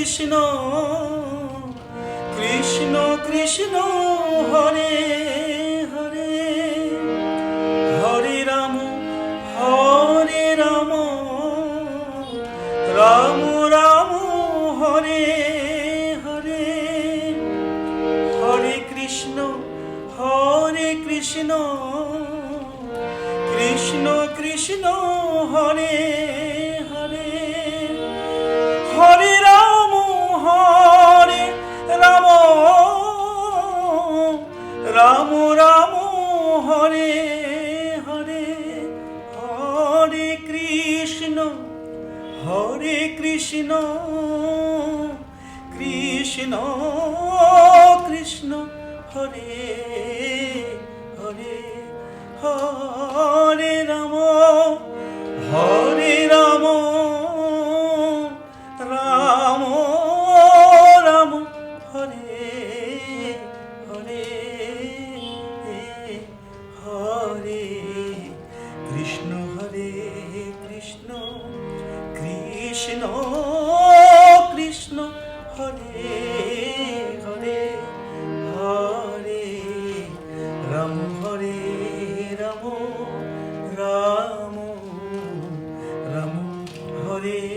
Krishna Krishna Krishna Hare Hare Hare Ram Ram Ram Hare Hare Hare Krishna Krishna Krishna Hare Hare Hare Ram Ram Ram Hare Hare Hare Krishna Krishna Krishna Hare Hare Hare Ram Ram Ram Hare Hare Hare Krishna Krishna Krishna Hare Hare Hare Ram Ram Ram Hare